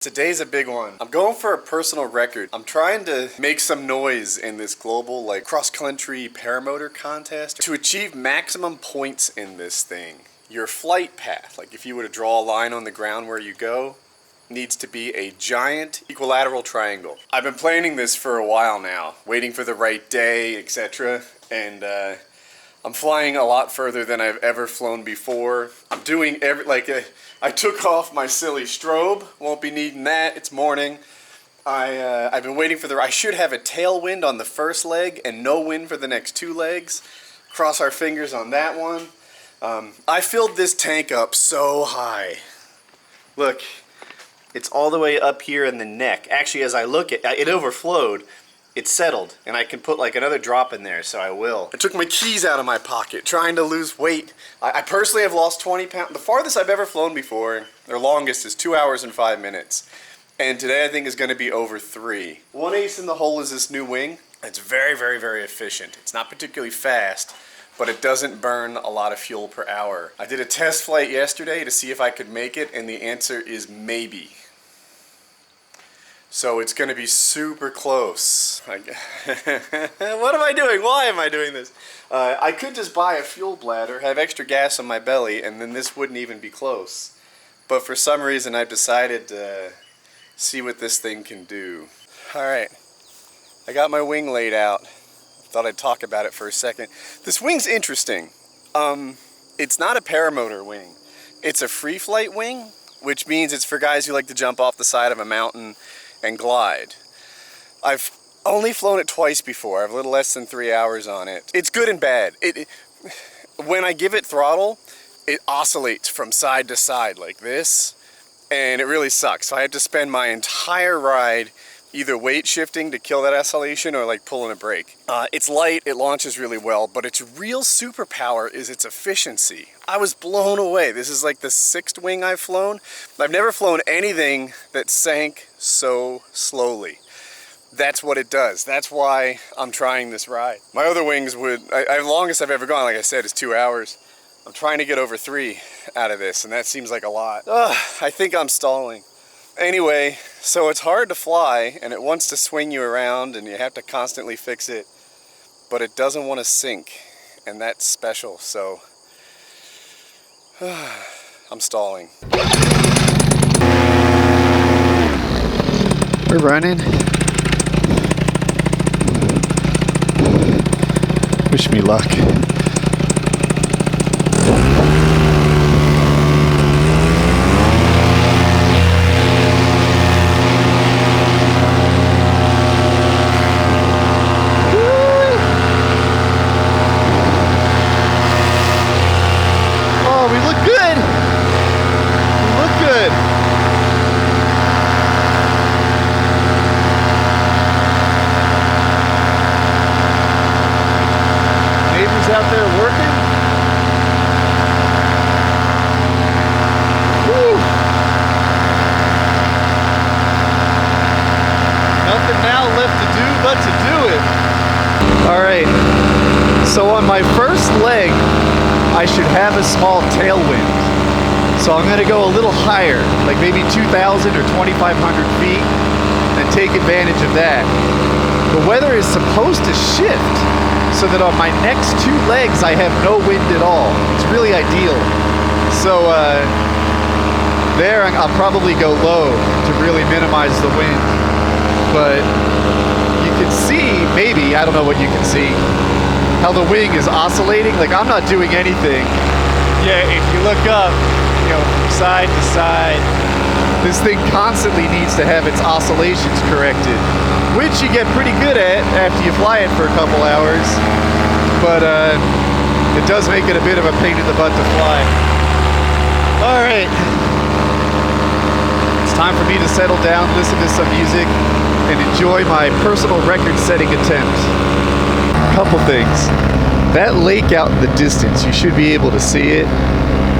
Today's a big one. I'm going for a personal record. I'm trying to make some noise in this global cross-country paramotor contest to achieve maximum points in this thing. Your flight path, like if you were to draw a line on the ground where you go, needs to be a giant equilateral triangle. I've been planning this for a while now, waiting for the right day, etc. And I'm flying a lot further than I've ever flown before. I'm doing I took off my silly strobe, won't be needing that, it's morning. I've been waiting for I should have a tailwind on the first leg and no wind for the next two legs. Cross our fingers on that one. I filled this tank up so high. Look, it's all the way up here in the neck. Actually, as I look at it, overflowed. It's settled, and I can put like another drop in there, so I will. I took my keys out of my pocket, trying to lose weight. I personally have lost 20 pounds. The farthest I've ever flown before, or longest, is 2 hours and 5 minutes. And today I think is going to be over 3. One ace in the hole is this new wing. It's very, very, very efficient. It's not particularly fast, but it doesn't burn a lot of fuel per hour. I did a test flight yesterday to see if I could make it, and the answer is maybe. So it's going to be super close. What am I doing? Why am I doing this? I could just buy a fuel bladder, have extra gas on my belly, and then this wouldn't even be close. But for some reason I've decided to see what this thing can do. Alright, I got my wing laid out. Thought I'd talk about it for a second. This wing's interesting. It's not a paramotor wing. It's a free flight wing, which means it's for guys who like to jump off the side of a mountain and glide. I've only flown it twice before. I have a little less than 3 hours on it. It's good and bad. When I give it throttle, it oscillates from side to side like this, and it really sucks. So I had to spend my entire ride either weight shifting to kill that oscillation or like pulling a brake. It's light, it launches really well, but its real superpower is its efficiency. I was blown away. This is like the 6th wing I've flown. I've never flown anything that sank so slowly. That's what it does. That's why I'm trying this ride. My other wings the longest I've ever gone, like I said, is 2 hours. I'm trying to get over 3 out of this, and that seems like a lot. I think I'm stalling. Anyway, so it's hard to fly, and it wants to swing you around, and you have to constantly fix it, but it doesn't want to sink, and that's special, so I'm stalling. We're running. Wish me luck. Out there working. Woo. Nothing now left to do but to do it. Alright, so on my first leg I should have a small tailwind. So I'm going to go a little higher, like maybe 2,000 or 2,500 feet, and take advantage of that. The weather is supposed to shift, so that on my next 2 legs I have no wind at all. It's really ideal. So there I'll probably go low to really minimize the wind. But you can see, maybe, I don't know what you can see, how the wing is oscillating. Like I'm not doing anything. Yeah, if you look up, from side to side, this thing constantly needs to have its oscillations corrected, which you get pretty good at after you fly it for a couple hours, but it does make it a bit of a pain in the butt to fly. Alright, it's time for me to settle down, listen to some music, and enjoy my personal record-setting attempt. Couple things. That lake out in the distance, you should be able to see it,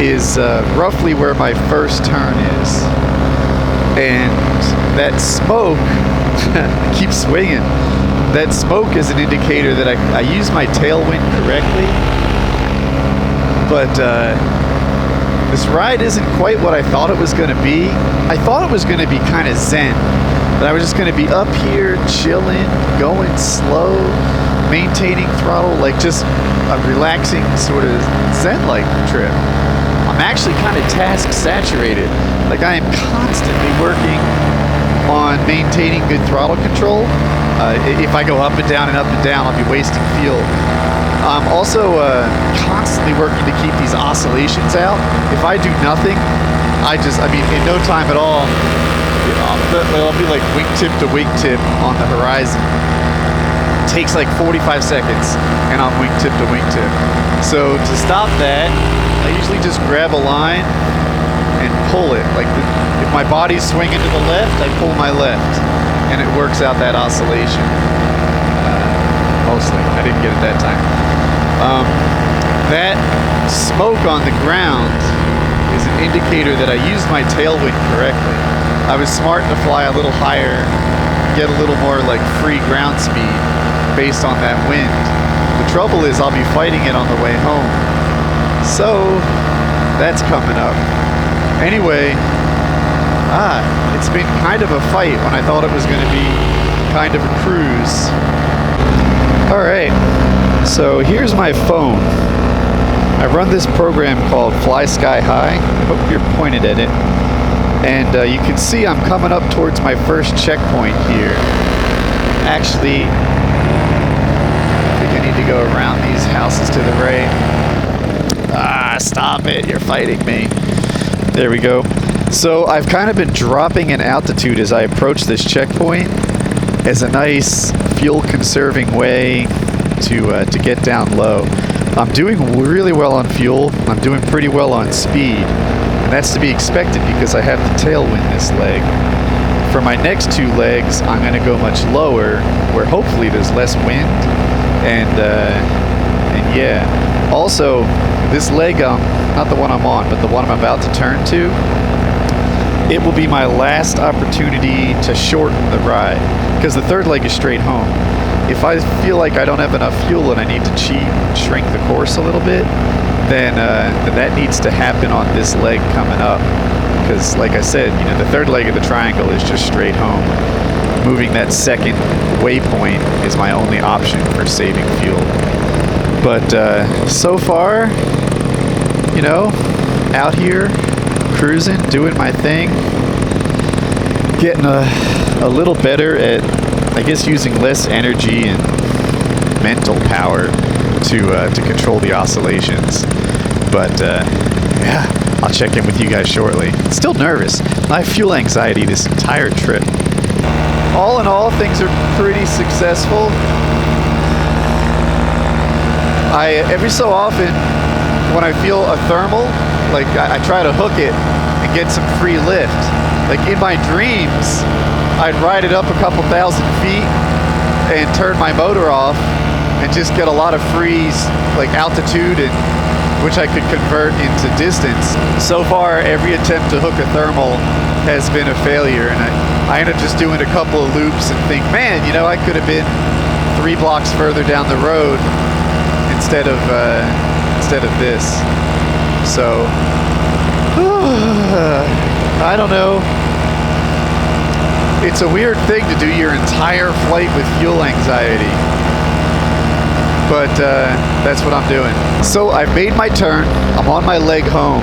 is roughly where my first turn is. And that smoke, I keep swinging, that smoke is an indicator that I use my tailwind correctly, but This ride isn't quite what I thought it was going to be. I thought it was going to be kind of zen. That I was just going to be up here, chilling, going slow, maintaining throttle, like just a relaxing sort of zen-like trip. I'm actually kind of task saturated. Like I am constantly working on maintaining good throttle control. If I go up and down, I'll be wasting fuel. I'm also constantly working to keep these oscillations out. If I do nothing, in no time at all, I'll be like wingtip to wingtip on the horizon. It takes like 45 seconds, and I'm wingtip to wingtip. So to stop that, I usually just grab a line and pull it. Like if my body's swinging to the left, I pull my left, and it works out that oscillation. Mostly, I didn't get it that time. That smoke on the ground is an indicator that I used my tailwind correctly. I was smart to fly a little higher, get a little more like free ground speed based on that wind. The trouble is I'll be fighting it on the way home. So that's coming up. Anyway, it's been kind of a fight when I thought it was going to be kind of a cruise. Alright, so here's my phone. I run this program called Fly Sky High. I hope you're pointed at it. And you can see I'm coming up towards my first checkpoint here. Actually, I think I need to go around these houses to the right. Stop it, you're fighting me. There we go. So I've kind of been dropping in altitude as I approach this checkpoint as a nice fuel conserving way to get down low. I'm doing really well on fuel. I'm doing pretty well on speed. And that's to be expected because I have the tailwind this leg. For my next two legs, I'm going to go much lower, where hopefully there's less wind. And yeah. Also, this leg, not the one I'm on, but the one I'm about to turn to, it will be my last opportunity to shorten the ride, because the third leg is straight home. If I feel like I don't have enough fuel and I need to cheat and shrink the course a little bit, then that needs to happen on this leg coming up. Because like I said, the third leg of the triangle is just straight home. Moving that second waypoint is my only option for saving fuel. But so far, out here, cruising, doing my thing, getting a little better at, I guess, using less energy and mental power to control the oscillations. But yeah, I'll check in with you guys shortly. Still nervous. I have fuel anxiety this entire trip. All in all, things are pretty successful. Every so often, when I feel a thermal, like I try to hook it and get some free lift. Like in my dreams, I'd ride it up a couple thousand feet and turn my motor off and just get a lot of free altitude, and which I could convert into distance. So far, every attempt to hook a thermal has been a failure, and I end up just doing a couple of loops and think, man, I could have been 3 blocks further down the road instead of this. So I don't know. It's a weird thing to do your entire flight with fuel anxiety, but that's what I'm doing. So I've made my turn. I'm on my leg home.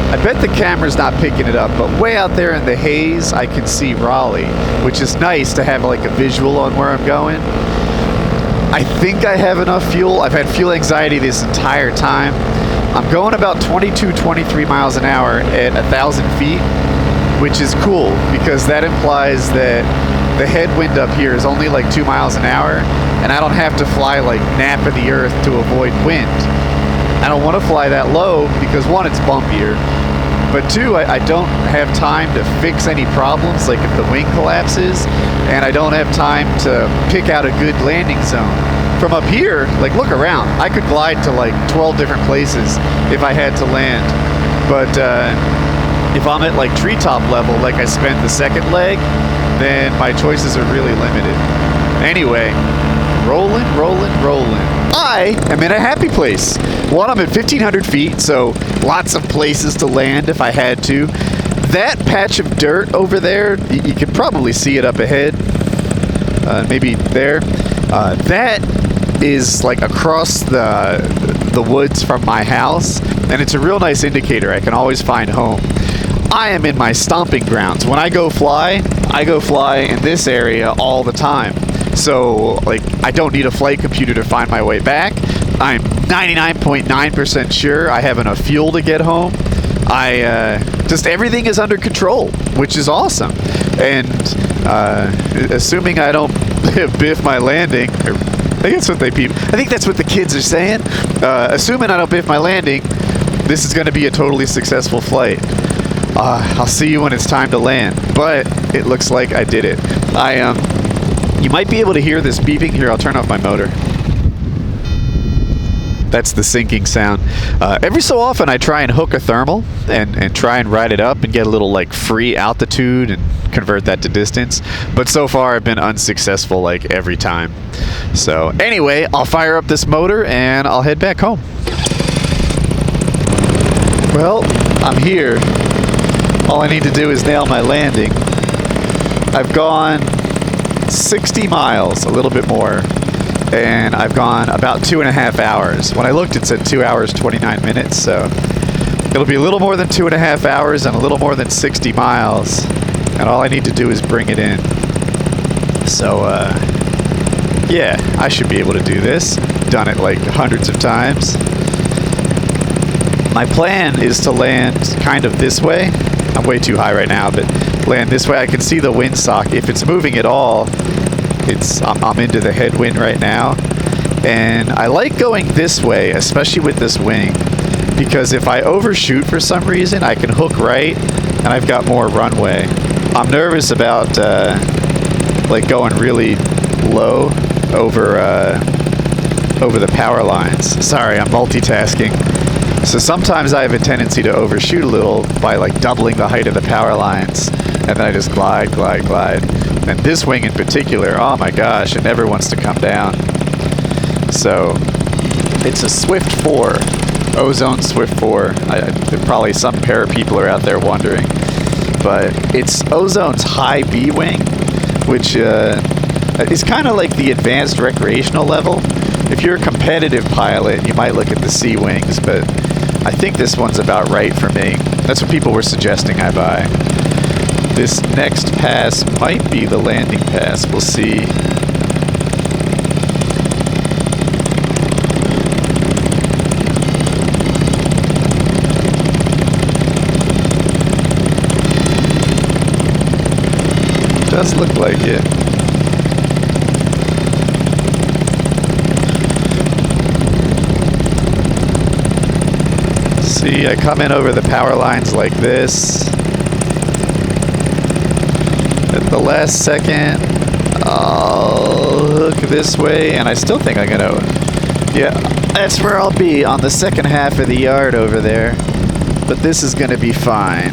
I bet the camera's not picking it up, but way out there in the haze, I can see Raleigh, which is nice to have like a visual on where I'm going. I think I have enough fuel. I've had fuel anxiety this entire time. I'm going about 22, 23 miles an hour at 1,000 feet, which is cool because that implies that the headwind up here is only like 2 miles an hour, and I don't have to fly like nap of the earth to avoid wind. I don't want to fly that low because one, it's bumpier, but two, I don't have time to fix any problems, like if the wing collapses, and I don't have time to pick out a good landing zone. From up here, like look around, I could glide to like 12 different places if I had to land, but if I'm at like treetop level, like I spent the second leg, then my choices are really limited. Anyway, rolling, rolling, rolling. I am in a happy place. One, I'm at 1,500 feet, so lots of places to land if I had to. That patch of dirt over there, you can probably see it up ahead. Maybe there. That is like across the woods from my house, and it's a real nice indicator. I can always find home. I am in my stomping grounds. When I go fly in this area all the time. So, like, I don't need a flight computer to find my way back. I'm 99.9% sure I have enough fuel to get home. Just everything is under control, which is awesome. And assuming I don't biff my landing, or I think that's what the kids are saying. Assuming I don't biff my landing, this is going to be a totally successful flight. I'll see you when it's time to land, but it looks like I did it. You might be able to hear this beeping. Here, I'll turn off my motor. That's the sinking sound. Every so often I try and hook a thermal and try and ride it up and get a little like free altitude and convert that to distance. But so far I've been unsuccessful like every time. So anyway, I'll fire up this motor and I'll head back home. Well, I'm here. All I need to do is nail my landing. I've gone 60 miles, a little bit more, and I've gone about 2.5 hours. When I looked, it said 2 hours, 29 minutes, so it'll be a little more than 2.5 hours and a little more than 60 miles, and all I need to do is bring it in. So, yeah, I should be able to do this. Done it like hundreds of times. My plan is to land kind of this way. I'm way too high right now, but land this way. I can see the windsock. If it's moving at all, I'm into the headwind right now. And I like going this way, especially with this wing, because if I overshoot for some reason, I can hook right, and I've got more runway. I'm nervous about like going really low over the power lines. Sorry, I'm multitasking. So sometimes I have a tendency to overshoot a little by like doubling the height of the power lines, and then I just glide. And this wing in particular, oh my gosh, it never wants to come down. So it's a Swift 4, Ozone Swift 4. Probably some para people are out there wondering, but it's Ozone's high B wing, which is kind of like the advanced recreational level. If you're a competitive pilot, you might look at the C wings, but I think this one's about right for me. That's what people were suggesting I buy. This next pass might be the landing pass. We'll see. Does look like it. See, I come in over the power lines like this. At the last second, I'll hook this way, and I still think I'm gonna... Yeah, that's where I'll be, on the second half of the yard over there. But this is gonna be fine.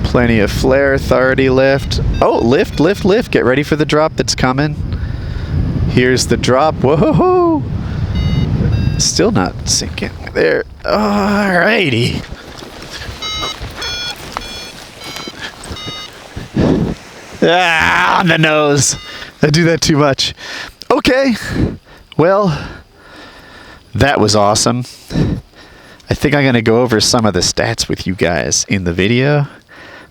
Plenty of flare authority left. Oh, lift. Get ready for the drop that's coming. Here's the drop. Whoa! Still not sinking. There. Alrighty. On the nose. I do that too much. Okay. Well, that was awesome. I think I'm going to go over some of the stats with you guys in the video.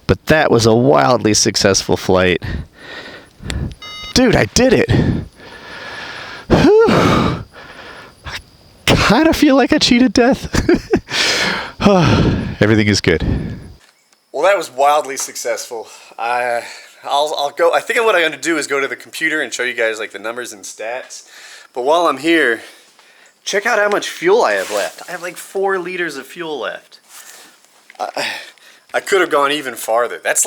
But that was a wildly successful flight. Dude, I did it. Whew. Kind of feel like I cheated death. Everything is good. Well, that was wildly successful. I'll go. I think what I'm going to do is go to the computer and show you guys like the numbers and stats. But while I'm here, check out how much fuel I have left. I have like 4 liters of fuel left. I could have gone even farther. That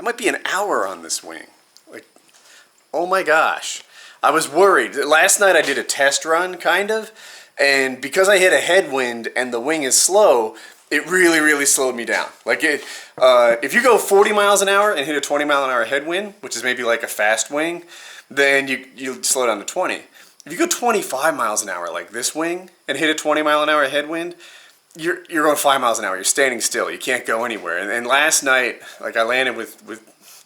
might be an hour on this wing. Like, oh my gosh. I was worried. Last night I did a test run, kind of. And because I hit a headwind and the wing is slow, it really, really slowed me down. Like if you go 40 miles an hour and hit a 20 mile an hour headwind, which is maybe like a fast wing, then you slow down to 20. If you go 25 miles an hour like this wing and hit a 20 mile an hour headwind, you're going 5 miles an hour. You're standing still. You can't go anywhere. And last night, like I landed with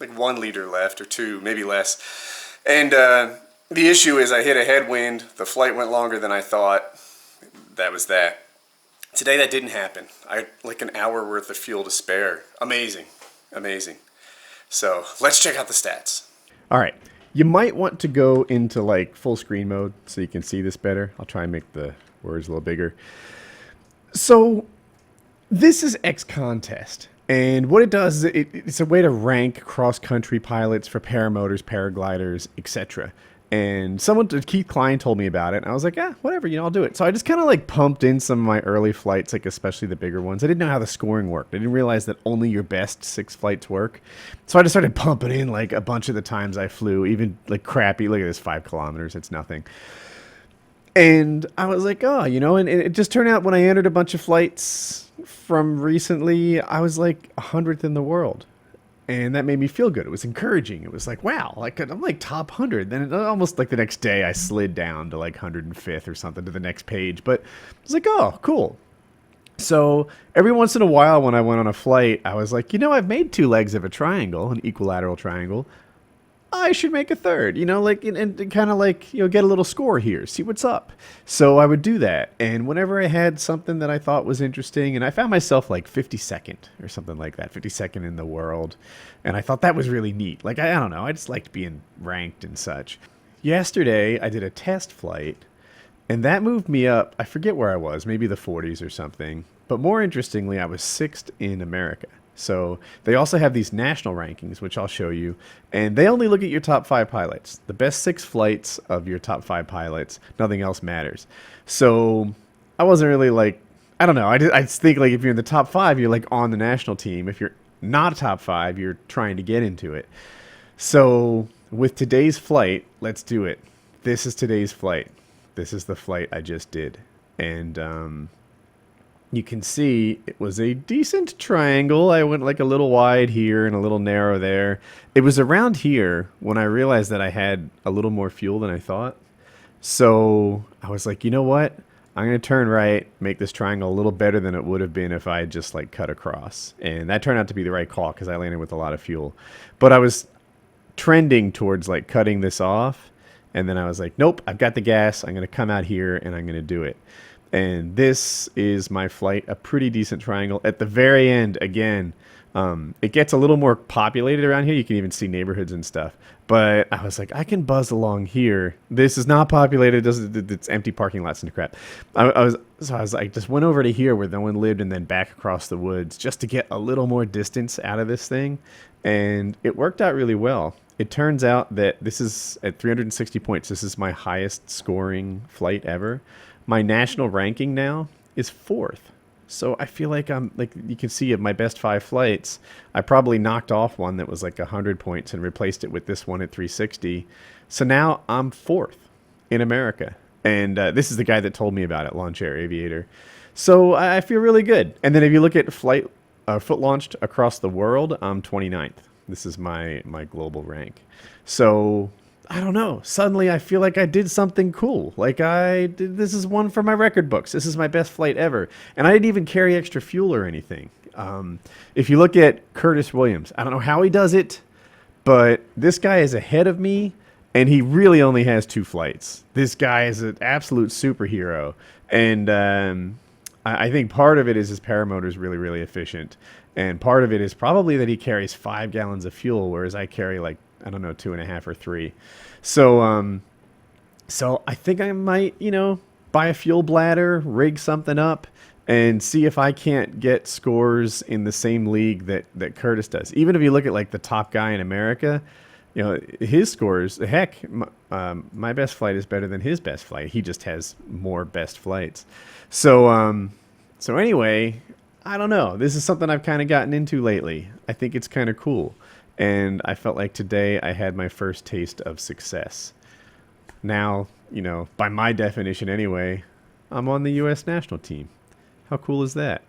like 1 liter left or 2, maybe less. And the issue is I hit a headwind. The flight went longer than I thought. That was that. Today that didn't happen. I had like an hour worth of fuel to spare. Amazing. Amazing. So let's check out the stats. All right. You might want to go into like full screen mode so you can see this better. I'll try and make the words a little bigger. So this is X Contest. And what it does is it's a way to rank cross-country pilots for paramotors, paragliders, etc. And Keith Klein told me about it, and I was like, yeah, whatever, I'll do it. So I just kind of like pumped in some of my early flights, like especially the bigger ones. I didn't know how the scoring worked. I didn't realize that only your best 6 flights work. So I just started pumping in like a bunch of the times I flew, even like crappy. Look at this, 5 kilometers, it's nothing. And I was like, oh, and it just turned out when I entered a bunch of flights from recently, I was like 100th in the world. And that made me feel good. It was encouraging. It was like, wow, like I'm like top 100. Then almost like the next day I slid down to like 105th or something to the next page. But I was like, oh, cool. So every once in a while when I went on a flight, I was like, I've made 2 legs of a triangle, an equilateral triangle. I should make a third, like, and kind of like, get a little score here, see what's up. So I would do that. And whenever I had something that I thought was interesting, and I found myself like 52nd or something like that, 52nd in the world. And I thought that was really neat. Like, I don't know, I just liked being ranked and such. Yesterday, I did a test flight, and that moved me up. I forget where I was, maybe the 40s or something. But more interestingly, I was 6th in America. So they also have these national rankings, which I'll show you, and they only look at your top 5 pilots, the best 6 flights of your top 5 pilots. Nothing else matters. So I wasn't really like, I don't know. I just think like if you're in the top 5, you're like on the national team. If you're not a top 5, you're trying to get into it. So with today's flight, let's do it. This is today's flight. This is the flight I just did. And you can see it was a decent triangle. I went like a little wide here and a little narrow there. It was around here when I realized that I had a little more fuel than I thought. So I was like, you know what? I'm going to turn right, make this triangle a little better than it would have been if I had just like cut across. And that turned out to be the right call because I landed with a lot of fuel. But I was trending towards like cutting this off. And then I was like, nope, I've got the gas. I'm going to come out here and I'm going to do it. And this is my flight, a pretty decent triangle. At the very end, again, it gets a little more populated around here. You can even see neighborhoods and stuff. But I was like, I can buzz along here. This is not populated. It's empty parking lots and crap. I was like, just went over to here where no one lived and then back across the woods just to get a little more distance out of this thing. And it worked out really well. It turns out that this is at 360 points. This is my highest scoring flight ever. My national ranking now is 4th. So I feel like I'm, like you can see at my best 5 flights, I probably knocked off one that was like 100 points and replaced it with this one at 360. So now I'm 4th in America. And this is the guy that told me about it, Launch Air Aviator. So I feel really good. And then if you look at foot launched across the world, I'm 29th. This is my global rank. So I don't know. Suddenly I feel like I did something cool. Like this is one for my record books. This is my best flight ever. And I didn't even carry extra fuel or anything. If you look at Curtis Williams, I don't know how he does it, but this guy is ahead of me and he really only has 2 flights. This guy is an absolute superhero. And I think part of it is his paramotor is really, really efficient. And part of it is probably that he carries 5 gallons of fuel, whereas I carry like, I don't know, 2.5 or 3. So I think I might, buy a fuel bladder, rig something up, and see if I can't get scores in the same league that Curtis does. Even if you look at like the top guy in America, his scores, heck, my best flight is better than his best flight. He just has more best flights. So anyway, I don't know. This is something I've kind of gotten into lately. I think it's kind of cool. And I felt like today I had my first taste of success. Now, by my definition anyway, I'm on the U.S. national team. How cool is that?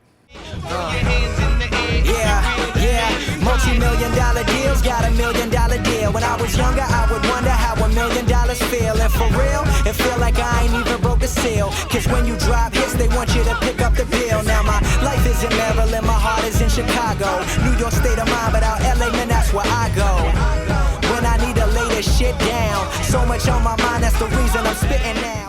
Yeah, multi-million-dollar deals, got $1 million deal. When I was younger, I would wonder how $1 million feel. And for real, it feel like I ain't even broke a seal. Cause when you drop hits, they want you to pick up the bill. Now my life is in Maryland, my heart is in Chicago. New York state of mind, but out LA, man, that's where I go. When I need to lay this shit down, so much on my mind, that's the reason I'm spitting now.